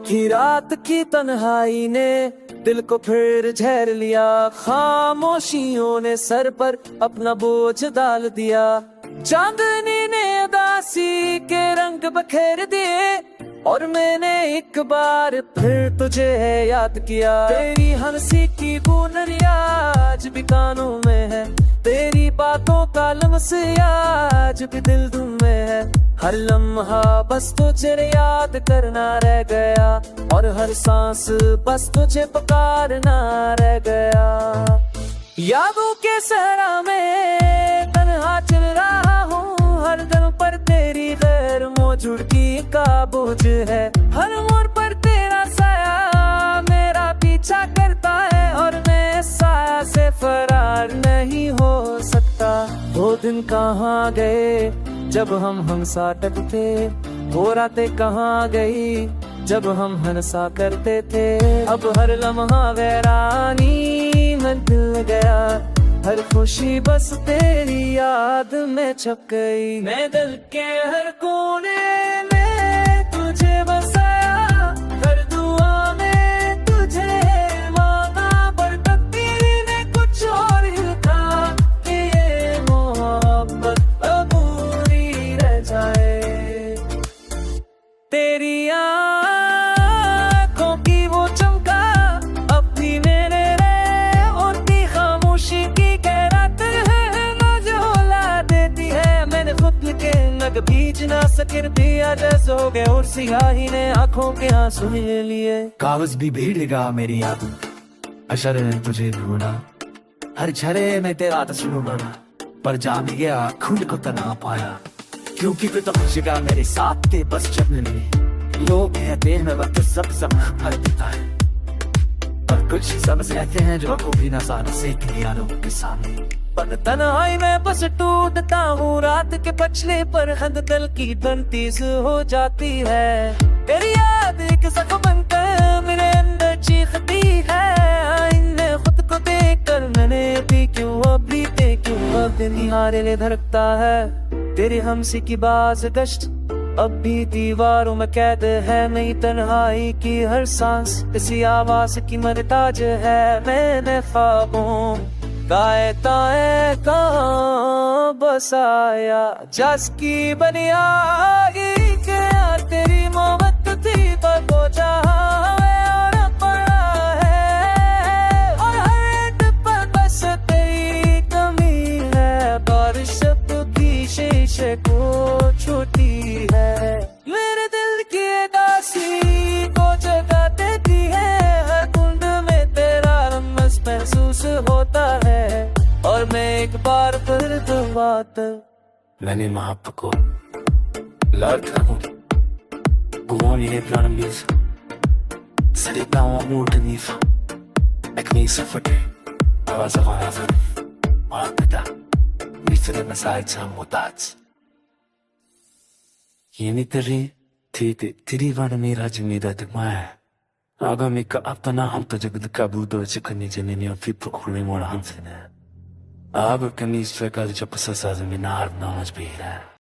कि रात की तन्हाई ने दिल को फिर झेर लिया, खामोशियों ने सर पर अपना बोझ डाल दिया। चांदनी ने उदासी के रंग बखेर दिए और मैंने एक बार फिर तुझे याद किया। तेरी हंसी की बूंदियां आज भी कानों में है, तेरी बातों का लम्स आज भी दिल धुन में है। हर लम्हा बस तुझे याद करना रह गया और हर सांस बस तुझे पुकारना रह गया। यादों के सहरा में तन्हा चल रहा हूँ, हर दिल पर तेरी गैर मौजूदगी का बोझ है। हर मोड़ पर तेरा साया मेरा पीछा करता है और मैं साया से फरार नहीं हो सकता। वो दिन कहाँ गए जब हम साथ थे, वो रातें कहाँ गई जब हम हंसा करते थे। अब हर लम्हा वैरानी में दिल गया, हर खुशी बस तेरी याद में छप गई। मैं दिल के हर कोने में तुझे बसाया, हर दुआ में तुझे मांगा, पर तकदीर ने कुछ और लिखा कि ये मोहब्बत अधूरी रह जाए। तेरी आँखों की वो चमका अब भी मेरे रे, और ती खामोशी की खैरात है ना जो ला देती है। मैंने खुद के नग भीज ना सके दिया जैसे हो गए और सियाही ने आंखों के आंसू ले लिए। कागज भी भीड़ेगा मेरी यादों, अशर ने तुझे ढूंढा, हर झरे में तेरा तस्वीर बना, पर जान गया खुद को तना पाया। क्योंकि तू तो जगह मेरे साथ थे बस चलने में। लोग कहते हैं वक्त सब हर देता है, पर कुछ समझ कहते हैं जो को भी ना साथ से यादों के सामने। पर तन्हाई में बस टूटता हूँ, रात के पछले पर हद दिल की तंतीस हो जाती है। तेरी याद एक जख्म बनकर मेरे अंदर चीखती है। आईने खुद को देख कर मैंने भी क्यों अब बीते क्यों अब दिन हारे धड़कता है। तेरी हमसी की बाज गश्त अब भी दीवारों में कैद है, नई तन्हाई की हर सांस इसी आवाज की मरताज है। मैंने ख्वाबों गाए ताए कहाँ बसाया, जस की बनियाई के तेरी मोहब्बत थी पर वो जहाँ और पड़ा है, और हर पर बस तेरी कमी है। बारिश की शीशे को छूटी है, मेरे दिल की उदासी को जगा देती है। हर बूंद में तेरा रमस महसूस होता है, और मैं एक बार फिर तो बात मैंने maapako lahat ako gumawa ni Plan Misa salita mo muda nifa ek may safate awas ako na sa makita Misa na sahit sa mutats yeni tiri vada mera jimida tagmaya आगामी का अपना हम तो जगत का बूदो चिकनी जमीनी और फिर पुखुरे मोड़ा हमसे ने अब कमीज फेंका जब पसा साज़ में नार नाच भी है।